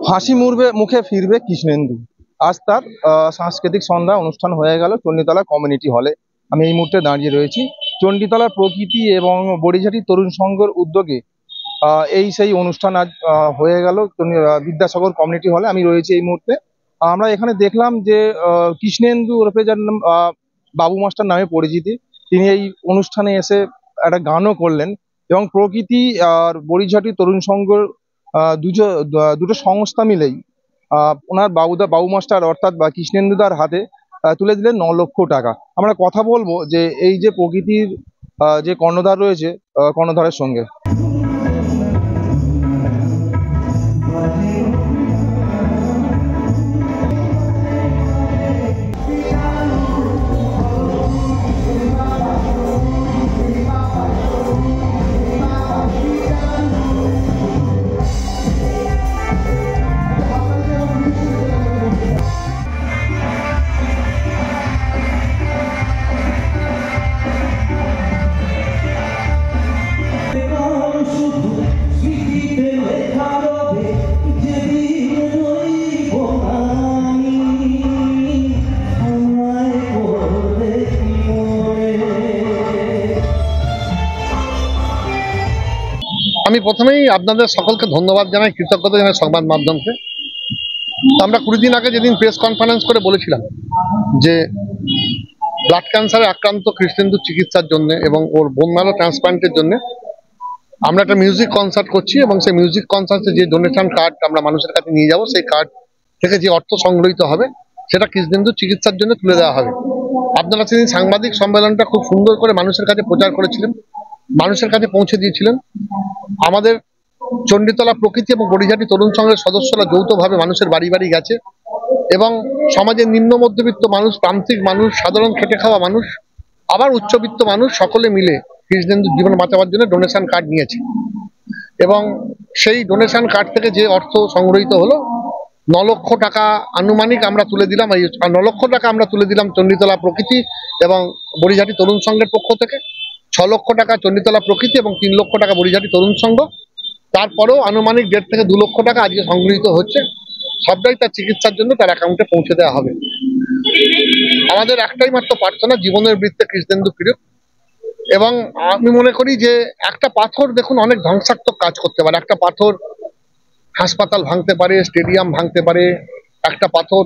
হাসি মুখে ফিরবে কৃষ্ণেন্দু। আজ তার সাংস্কৃতিক সন্ধ্যা অনুষ্ঠান হয়ে গেল চণ্ডীতলা কমিউনিটি হলে। আমি এই মুহূর্তে দাঁড়িয়ে রয়েছি চণ্ডীতলার প্রকৃতি এবং বড়িঝাটি তরুণ সংঘের উদ্যোগে এই সেই অনুষ্ঠান আজ হয়ে গেল বিদ্যাসাগর কমিউনিটি হলে। আমি রয়েছি এই মুহূর্তে। আমরা এখানে দেখলাম যে কৃষ্ণেন্দু ওরফে যার নাম বাবু মাস্টার নামে পরিচিতি, তিনি এই অনুষ্ঠানে এসে একটা গানও করলেন এবং প্রকৃতি আর বড়িঝাটি তরুণ সংঘের দুটো সংস্থা মিলেই ওনার বাবু মাস্টার অর্থাৎ বা কৃষ্ণেন্দুদার হাতে তুলে দিলেন 9 লক্ষ টাকা। আমরা কথা বলবো যে এই যে প্রকৃতির যে কর্ণধার রয়েছে কর্ণধারের সঙ্গে। আমি প্রথমেই আপনাদের সকলকে ধন্যবাদ জানাই, কৃতজ্ঞতা জানাই সংবাদ মাধ্যমকে। আমরা 20 দিন আগে যেদিন প্রেস কনফারেন্স করে বলেছিলাম যে ব্লাড ক্যান্সারে আক্রান্ত কৃষ্ণেন্দুর চিকিৎসার জন্য এবং ওর বোন ম্যারো ট্রান্সপ্লান্টের জন্য আমরা একটা মিউজিক কনসার্ট করছি এবং সেই মিউজিক কনসার্টে যে ডোনেশন কার্ড আমরা মানুষের কাছে নিয়ে যাব, সেই কার্ড থেকে যে অর্থ সংগৃহীত হবে সেটা কৃষ্ণেন্দুর চিকিৎসার জন্য তুলে দেওয়া হবে। আপনারা সেদিন সাংবাদিক সম্মেলনটা খুব সুন্দর করে মানুষের কাছে প্রচার করেছিলেন, মানুষের কাছে পৌঁছে দিয়েছিলেন। আমাদের চণ্ডীতলা প্রকৃতি এবং বড়িঝাটি তরুণ সংঘের সদস্যরা যৌথভাবে মানুষের বাড়ি বাড়ি গেছে এবং সমাজের নিম্ন মধ্যবিত্ত মানুষ, প্রান্তিক মানুষ, সাধারণ খেটে খাওয়া মানুষ, আবার উচ্চবিত্ত মানুষ সকলে মিলে কৃষ্ণেন্দুর জীবন বাঁচাবার জন্য ডোনেশন কার্ড নিয়েছে এবং সেই ডোনেশন কার্ড থেকে যে অর্থ সংগৃহীত হলো 9 লক্ষ টাকা আনুমানিক আমরা তুলে দিলাম। এই 9 লক্ষ টাকা আমরা তুলে দিলাম চণ্ডীতলা প্রকৃতি এবং বড়িঝাটি তরুণ সংঘের পক্ষ থেকে, 6 লক্ষ টাকা চণ্ডীতলা প্রকৃতি এবং 3 লক্ষ টাকা বড়িঝাটি তরুণ সংঘ। তারপরেও আনুমানিক 1.5 থেকে 2 লক্ষ টাকা আজকে সংগৃহীত হচ্ছে, সবটাই তার চিকিৎসার জন্য তার অ্যাকাউন্টে পৌঁছে দেওয়া হবে। আমাদের একটাই মাত্র প্রার্থনা, জীবনের বৃত্তে কৃষ্ণেন্দু ফিরুক। এবং আমি মনে করি যে একটা পাথর দেখুন অনেক ধ্বংসাত্মক কাজ করতে পারে। একটা পাথর হাসপাতাল ভাঙতে পারে, স্টেডিয়াম ভাঙতে পারে, একটা পাথর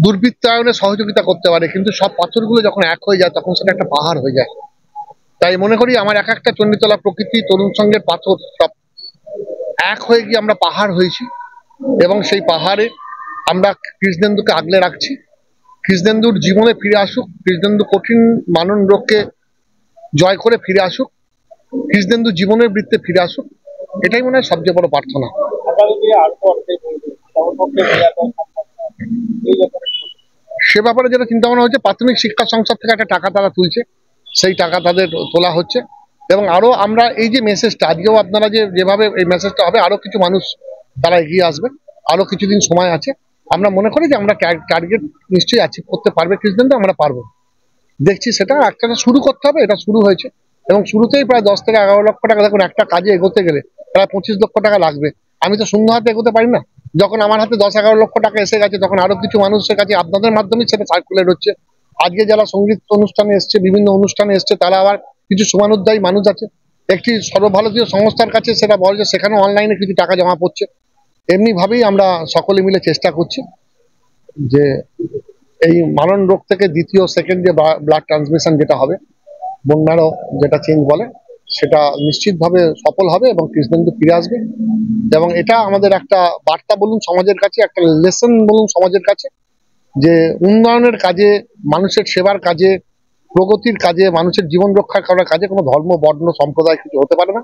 দুর্বৃত্তায়নে সহযোগিতা করতে পারে, কিন্তু সব পাথরগুলো যখন এক হয়ে যায় তখন সেটা একটা পাহাড় হয়ে যায়। তাই মনে করি আমার এক একটা চণ্ডীতলা প্রকৃতি তরুণ সংঘের পাথর সব এক হয়ে গিয়ে আমরা পাহাড় হয়েছি এবং সেই পাহাড়ে আমরা কৃষ্ণেন্দুকে আগলে রাখছি। কৃষ্ণেন্দুর জীবনে ফিরে আসুক, কৃষ্ণেন্দু কঠিন মানন রোগকে জয় করে ফিরে আসুক, কৃষ্ণেন্দু জীবনের বৃত্তে ফিরে আসুক, এটাই মনে হয় সবচেয়ে বড় প্রার্থনা। সে ব্যাপারে যেটা চিন্তা ভাবনা হচ্ছে, প্রাথমিক শিক্ষা সংসদ থেকে একটা টাকা তারা তুলছে, সেই টাকা তাদের তোলা হচ্ছে এবং আরো আমরা এই যে মেসেজটা আজকেও আপনারা যেভাবে এই মেসেজটা হবে, আরো কিছু মানুষ তারা এগিয়ে আসবে, আরো কিছুদিন সময় আছে। আমরা মনে করি যে আমরা টার্গেট নিশ্চয়ই অ্যাচিভ করতে পারবে কৃষ্ণেন্দু, আমরা পারবো। দেখছি সেটা একটা শুরু করতে হবে, এটা শুরু হয়েছে এবং শুরুতেই প্রায় 10 থেকে 11 লক্ষ টাকা। দেখুন একটা কাজে এগোতে গেলে প্রায় 25 লক্ষ টাকা লাগবে। আমি তো শূন্য হাতে এগোতে পারি না। যখন আমার হাতে 10-11 লক্ষ টাকা এসে গেছে তখন আরো কিছু মানুষের কাছে আপনাদের মাধ্যমেই সেটা সার্কুলেট হচ্ছে। আজকে যারা সঙ্গীত অনুষ্ঠানে এসছে, বিভিন্ন অনুষ্ঠানে এসছে, তারা আবার কিছু শুভানুধ্যায়ী মানুষ আছে, একটি সর্বভারতীয় সংস্থার কাছে সেটা বলে যে সেখানে অনলাইনে কিছু টাকা জমা পড়ছে। এমনি ভাবেই আমরা সকলে মিলে চেষ্টা করছি যে এই মারণ রোগ থেকে দ্বিতীয় সেকেন্ড যে ব্লাড ট্রান্সমিশন যেটা হবে, বোন ম্যারো যেটা চেঞ্জ বলে, সেটা নিশ্চিতভাবে সফল হবে এবং কৃষ্ণেন্দু ফিরে আসবে। এবং এটা আমাদের একটা বার্তা বলুন সমাজের কাছে, একটা লেসন বলুন সমাজের কাছে, যে উন্নয়নের কাজে, মানুষের সেবার কাজে, প্রগতির কাজে, মানুষের জীবন রক্ষা করার কাজে কোনো ধর্ম, বর্ণ, সম্প্রদায় কিছু হতে পারে না,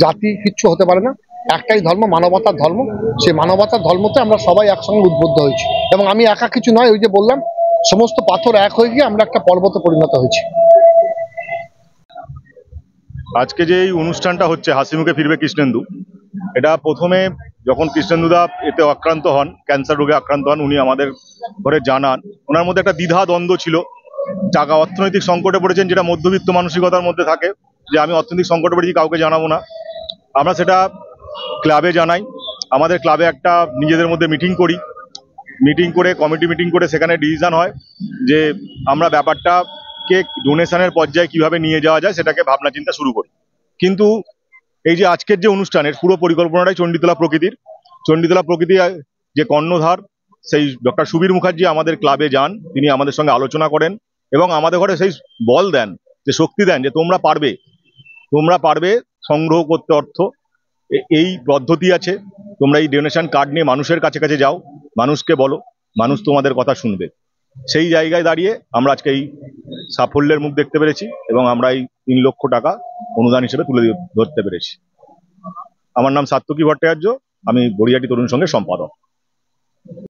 জাতি কিচ্ছু হতে পারে না। একটাই ধর্ম, মানবতার ধর্ম। সেই মানবতার ধর্মতে আমরা সবাই একসঙ্গে উদ্বুদ্ধ হয়েছি এবং আমি একা কিছু নয়, ওই যে বললাম সমস্ত পাথর এক হয়ে গিয়ে আমরা একটা পর্বতে পরিণত হয়েছি। আজকে যে এই অনুষ্ঠানটা হচ্ছে হাসিমুখে ফিরবে কৃষ্ণেন্দু, এটা প্রথমে যখন কৃষ্ণেন্দুদা এতে আক্রান্ত হন, ক্যান্সার রোগে আক্রান্ত হন, উনি আমাদের ঘরে জানান ওনার মধ্যে একটা দ্বিধা দ্বন্দ্ব ছিল। টাকা অর্থনৈতিক সংকটে পড়েছেন, যেটা মধ্যবিত্ত মানসিকতার মধ্যে থাকে যে আমি অর্থনৈতিক সংকটে পড়েছি, কাউকে জানাবো না। আমরা সেটা ক্লাবে জানাই আমাদের ক্লাবে একটা নিজেদের মধ্যে মিটিং করে কমিটি মিটিং করে সেখানে ডিসিশন হয় যে আমরা ব্যাপারটাকে ডোনেশনের পর্যায়ে কিভাবে নিয়ে যাওয়া যায় সেটাকে ভাবনা চিন্তা শুরু করি। কিন্তু এই যে আজকের যে অনুষ্ঠানের পুরো পরিকল্পনাটাই চণ্ডীতলা প্রকৃতি যে কর্ণধার সেই ডক্টর সুবীর মুখার্জি আমাদের ক্লাবে যান, তিনি আমাদের সঙ্গে আলোচনা করেন এবং আমাদের ঘরে সেই বল দেন, যে শক্তি দেন যে তোমরা পারবে সংগ্রহ করতে অর্থ। এই পদ্ধতি আছে, তোমরা এই ডোনেশন কার্ড নিয়ে মানুষের কাছে কাছে যাও, মানুষকে বলো, মানুষ তোমাদের কথা শুনবে। সেই জায়গায় দাঁড়িয়ে আমরা আজকে এই সাফল্যের মুখ দেখতে পেরেছি এবং আমরা এই 3 লক্ষ টাকা অনুদান হিসেবে তুলে ধরতে পেরেছি। আমার নাম সাত্যকী ভট্টাচার্য, আমি বড়িয়াটি তরুণ সংঘের সম্পাদক।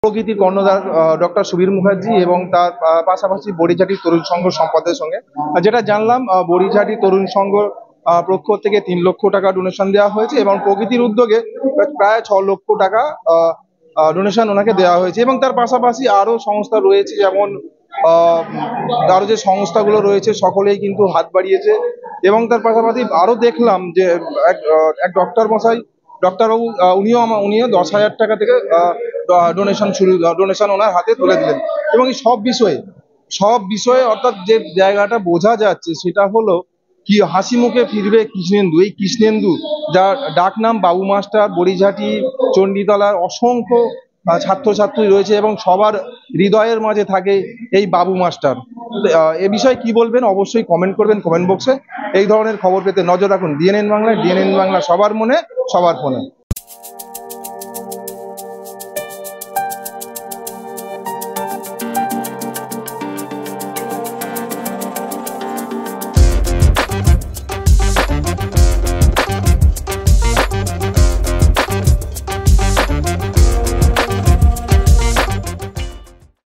প্রকৃতির কর্ণধার ডক্টর সুবীর মুখার্জি এবং তার পাশাপাশি বড়িঝাটি তরুণ সংঘ সম্পাদকের সঙ্গে যেটা জানলাম, বড়িঝাটি তরুণ সংঘ পক্ষ থেকে 3 লক্ষ টাকা ডোনেশন দেওয়া হয়েছে এবং প্রকৃতির উদ্যোগে প্রায় 6 লক্ষ টাকা ডোনেশন ওনাকে দেওয়া হয়েছে। এবং তার পাশাপাশি আরো সংস্থা রয়েছে, যেমন আরো যে সংস্থাগুলো রয়েছে সকলেই কিন্তু হাত বাড়িয়েছে। এবং তার পাশাপাশি আরো দেখলাম যে এক ডক্টরবাবু উনিও 10,000 টাকা থেকে ডোনেশন ওনার হাতে তুলে দিলেন। এবং এই সব বিষয়ে অর্থাৎ যে জায়গাটা বোঝা যাচ্ছে সেটা হলো কি হাসি মুখে ফিরবে কৃষ্ণেন্দু। এই কৃষ্ণেন্দু, যার ডাক নাম বাবু মাস্টার, বড়িঝাটি চণ্ডীতলার অসংখ্য ছাত্রছাত্রী রয়েছে এবং সবার হৃদয়ের মাঝে থাকে এই বাবু মাস্টার। এ বিষয়ে কি বলবেন অবশ্যই কমেন্ট করবেন কমেন্ট বক্সে। এই ধরনের খবর পেতে নজর রাখুন ডিএনএন বাংলায়। ডিএনএন বাংলা সবার মনে, সবার ফোনে।